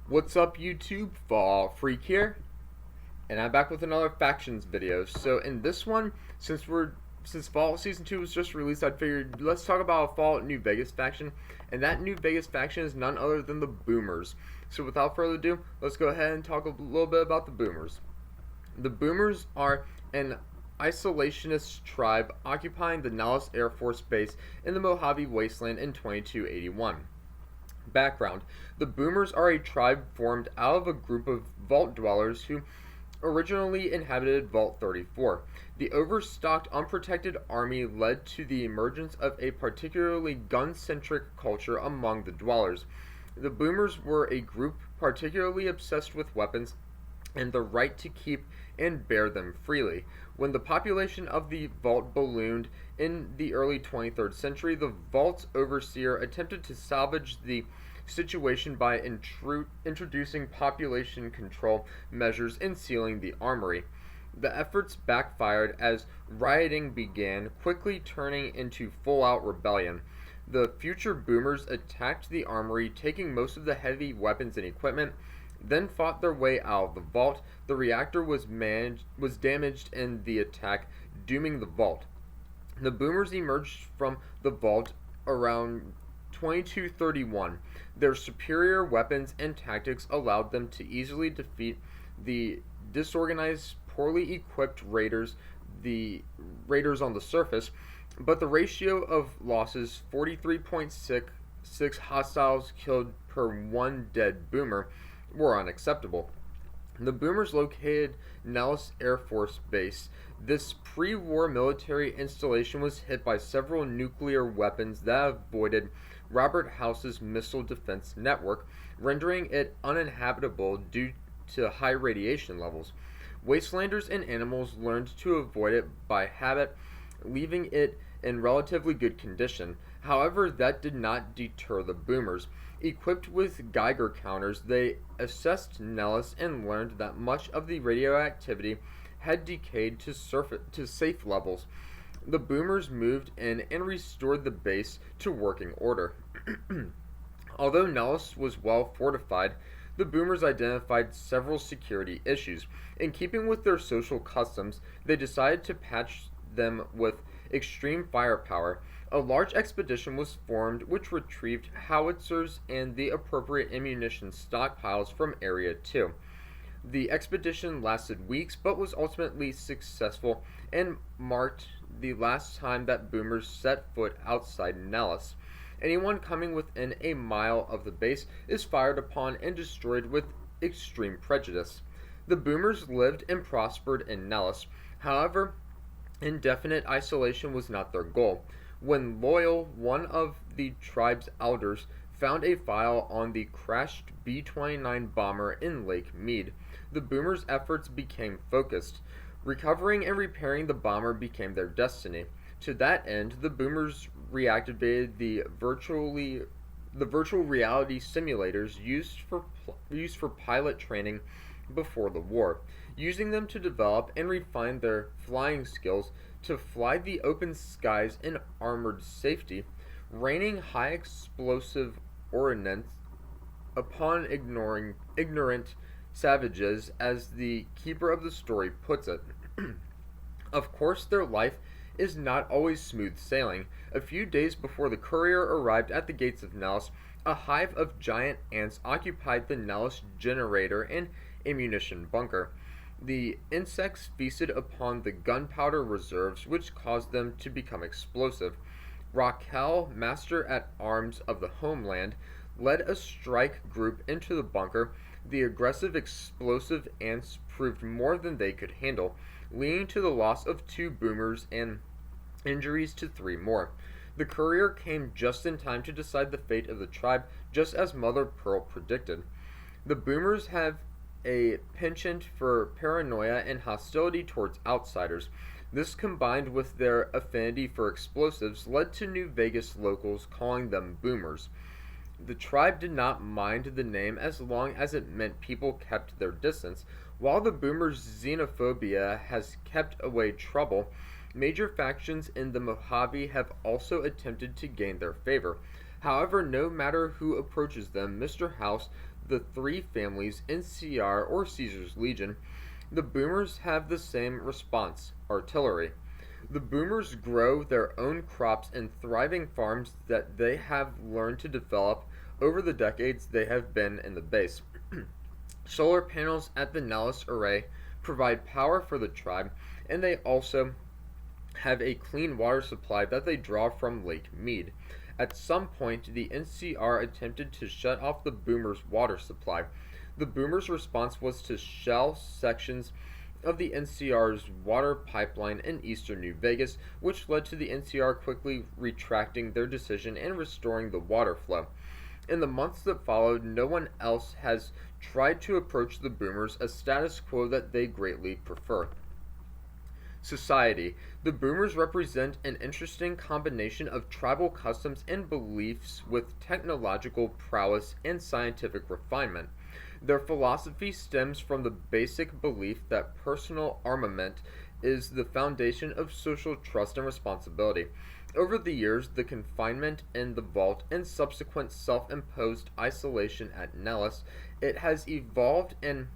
What's up YouTube? Fall Freak here, and I'm back with another factions video. So in this one, since Fallout Season 2 was just released, I figured let's talk about a Fallout New Vegas faction, and that New Vegas faction is none other than the Boomers. So without further ado, let's go ahead and talk a little bit about the Boomers. The Boomers are an isolationist tribe occupying the Nellis Air Force Base in the Mojave Wasteland in 2281. Background: the Boomers are a tribe formed out of a group of vault dwellers who originally inhabited Vault 34. The overstocked, unprotected army led to the emergence of a particularly gun-centric culture among the dwellers. The Boomers were a group particularly obsessed with weapons and the right to keep and bear them freely. When the population of the vault ballooned in the early 23rd century, the vault's overseer attempted to salvage the situation by introducing population control measures and sealing the armory. The efforts backfired as rioting began, quickly turning into full-out rebellion. The future Boomers attacked the armory, taking most of the heavy weapons and equipment, then fought their way out of the vault. The reactor was damaged in the attack, dooming the vault. The Boomers emerged from the vault around 2231. Their superior weapons and tactics allowed them to easily defeat the disorganized, poorly equipped raiders, the raiders on the surface, but the ratio of losses, 43.66 hostiles killed per one dead Boomer, were unacceptable. The Boomers located Nellis Air Force Base. This pre-war military installation was hit by several nuclear weapons that avoided Robert House's missile defense network, rendering it uninhabitable due to high radiation levels. Wastelanders and animals learned to avoid it by habit, leaving it in relatively good condition. However, that did not deter the Boomers. Equipped with Geiger counters, they assessed Nellis and learned that much of the radioactivity had decayed to safe levels. The Boomers moved in and restored the base to working order. Although Nellis was well fortified, the Boomers identified several security issues. In keeping with their social customs, they decided to patch them with extreme firepower. A large expedition was formed which retrieved howitzers and the appropriate ammunition stockpiles from Area 2. The expedition lasted weeks but was ultimately successful and marked the last time that Boomers set foot outside Nellis. Anyone coming within a mile of the base is fired upon and destroyed with extreme prejudice. The Boomers lived and prospered in Nellis. However, indefinite isolation was not their goal. When Loyal, one of the tribe's elders, found a file on the crashed B-29 bomber in Lake Mead, the Boomers' efforts became focused. Recovering and repairing the bomber became their destiny. To that end, the Boomers reactivated the virtual reality simulators used for pilot training before the war, using them to develop and refine their flying skills to fly the open skies in armored safety, raining high explosive ordnance upon ignorant savages, as the keeper of the story puts it. Of course, their life is not always smooth sailing. A few days before the courier arrived at the gates of Nellis, a hive of giant ants occupied the Nellis generator and ammunition bunker. The insects feasted upon the gunpowder reserves, which caused them to become explosive. Raquel, master at arms of the homeland, led a strike group into the bunker. The aggressive explosive ants proved more than they could handle, leading to the loss of 2 Boomers and injuries to 3 more. The courier came just in time to decide the fate of the tribe, just as Mother Pearl predicted. The Boomers have a penchant for paranoia and hostility towards outsiders. This, combined with their affinity for explosives, led to New Vegas locals calling them Boomers. The tribe did not mind the name as long as it meant people kept their distance. While the Boomers' xenophobia has kept away trouble, major factions in the Mojave have also attempted to gain their favor. However, no matter who approaches them, Mr. House, the three families NCR or Caesar's Legion, the boomers have the same response: artillery. The boomers grow their own crops in thriving farms that they have learned to develop over the decades they have been in the base. Solar panels at the Nellis Array provide power for the tribe, and they also have a clean water supply that they draw from Lake Mead. At some point, the NCR attempted to shut off the boomers' water supply. The boomers' response was to shell sections of the NCR's water pipeline in eastern New Vegas, which led to the NCR quickly retracting their decision and restoring the water flow. In the months that followed, no one else has tried to approach the boomers, a status quo that they greatly prefer. Society. The boomers represent an interesting combination of tribal customs and beliefs with technological prowess and scientific refinement. Their philosophy stems from the basic belief that personal armament is the foundation of social trust and responsibility. Over the years, the confinement in the vault and subsequent self-imposed isolation at Nellis, it has evolved and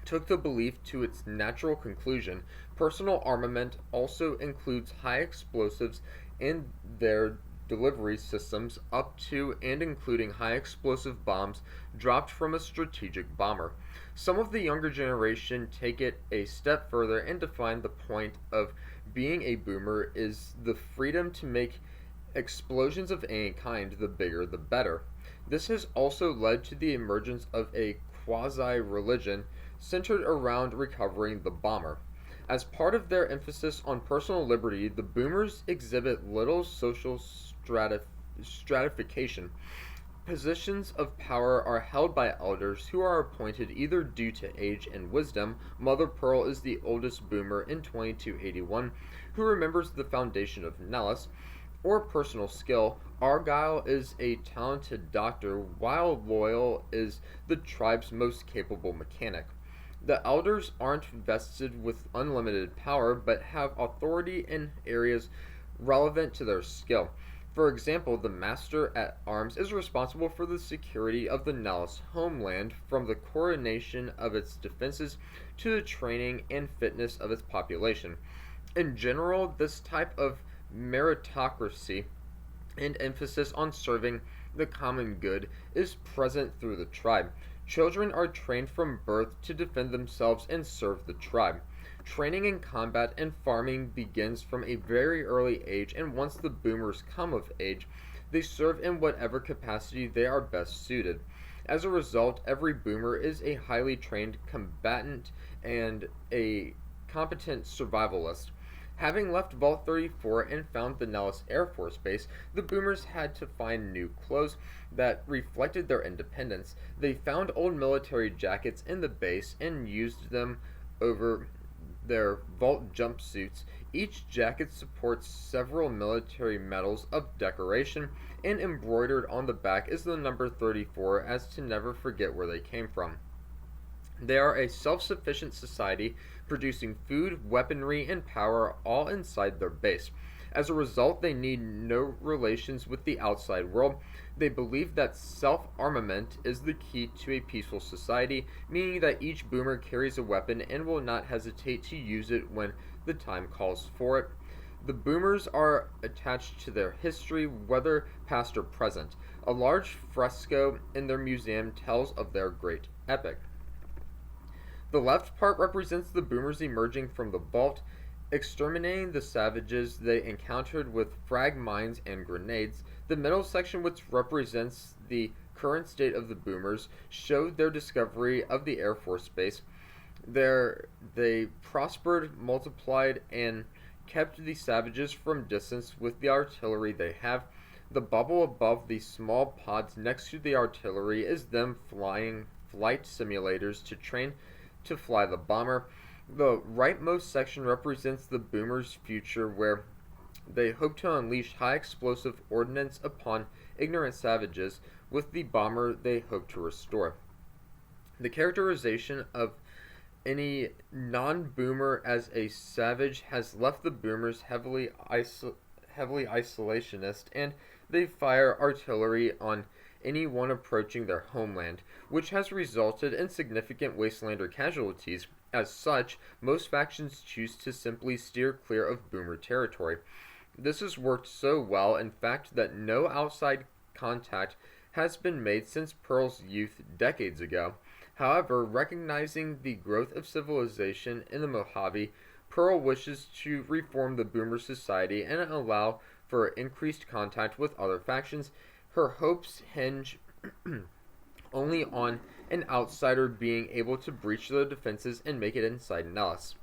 took the belief to its natural conclusion. Personal armament also includes high explosives and their delivery systems, up to and including high explosive bombs dropped from a strategic bomber. Some of the younger generation take it a step further and define the point of being a boomer is the freedom to make explosions of any kind, the bigger the better. This has also led to the emergence of a quasi religion centered around recovering the bomber. As part of their emphasis on personal liberty, the boomers exhibit little social stratification. Positions of power are held by elders who are appointed either due to age and wisdom. Mother Pearl is the oldest boomer in 2281 who remembers the foundation of Nellis, or personal skill. Argyle is a talented doctor, while Loyal is the tribe's most capable mechanic. The elders aren't vested with unlimited power, but have authority in areas relevant to their skill. For example, the Master at Arms is responsible for the security of the Nellis homeland, from the coronation of its defenses to the training and fitness of its population. In general, this type of meritocracy and emphasis on serving the common good is present through the tribe. Children are trained from birth to defend themselves and serve the tribe. Training in combat and farming begins from a very early age, and once the boomers come of age, they serve in whatever capacity they are best suited. As a result, every boomer is a highly trained combatant and a competent survivalist. Having left Vault 34 and found the Nellis Air Force Base, the boomers had to find new clothes that reflected their independence. They found old military jackets in the base and used them over their Vault jumpsuits. Each jacket supports several military medals of decoration, and embroidered on the back is the number 34 as to never forget where they came from. They are a self-sufficient society, producing food, weaponry, and power all inside their base. As a result, they need no relations with the outside world. They believe that self-armament is the key to a peaceful society, meaning that each boomer carries a weapon and will not hesitate to use it when the time calls for it. The boomers are attached to their history, whether past or present. A large fresco in their museum tells of their great epic. The left part represents the boomers emerging from the vault, exterminating the savages they encountered with frag mines and grenades. The middle section, which represents the current state of the boomers, showed their discovery of the Air Force Base. They prospered, multiplied, and kept the savages from distance with the artillery they have. The bubble above the small pods next to the artillery is them flying flight simulators to train to fly the bomber. The rightmost section represents the boomers' future, where they hope to unleash high explosive ordnance upon ignorant savages. With the bomber they hope to restore. The characterization of any non-boomer as a savage has left the boomers heavily isolationist, and they fire artillery on anyone approaching their homeland, which has resulted in significant Wastelander casualties. As such, most factions choose to simply steer clear of Boomer territory. This has worked so well, in fact, that no outside contact has been made since Pearl's youth decades ago. However, recognizing the growth of civilization in the Mojave, Pearl wishes to reform the Boomer society and allow for increased contact with other factions. Her hopes hinge only on an outsider being able to breach the defenses and make it inside Nellis.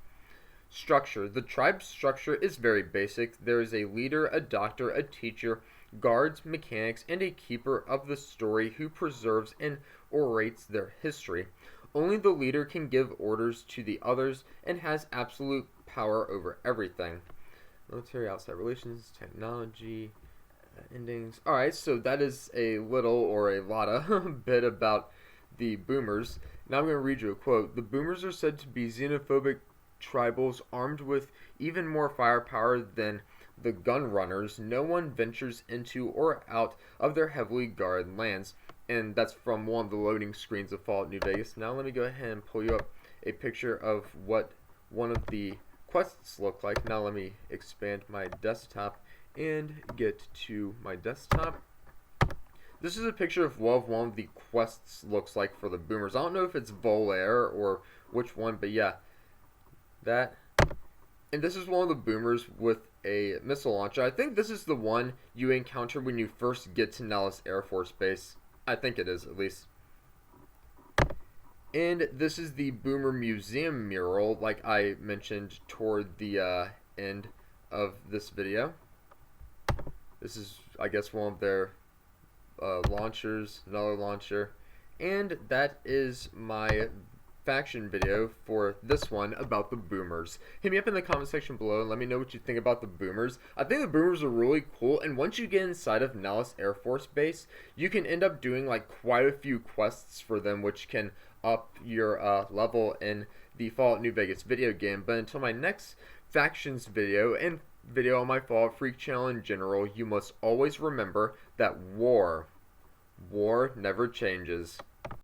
Structure. The tribe's structure is very basic. There is a leader, a doctor, a teacher, guards, mechanics, and a keeper of the story who preserves and orates their history. Only the leader can give orders to the others and has absolute power over everything. Military, outside relations, technology, endings. Alright, so that is a little or a lot of bit about the Boomers. Now I'm going to read you a quote. The Boomers are said to be xenophobic tribals armed with even more firepower than the gun runners. No one ventures into or out of their heavily guarded lands. And that's from one of the loading screens of Fallout New Vegas. Now let me go ahead and pull you up a picture of what one of the quests look like. Now let me expand my desktop and get to my desktop. This is a picture of what one of the quests looks like for the Boomers. I don't know if it's Volair or which one, but yeah, that. And this is one of the Boomers with a missile launcher. I think this is the one you encounter when you first get to Nellis Air Force Base. I think it is, at least. And this is the Boomer Museum mural, like I mentioned toward the end of this video. This is, I guess, one of their launchers, another launcher. And that is my faction video for this one about the Boomers. Hit me up in the comment section below and let me know what you think about the Boomers. I think the Boomers are really cool, and once you get inside of Nellis Air Force Base, you can end up doing like quite a few quests for them, which can up your level in the Fallout New Vegas video game. But until my next factions video and video on my Fallout Freak channel in general, you must always remember that war never changes.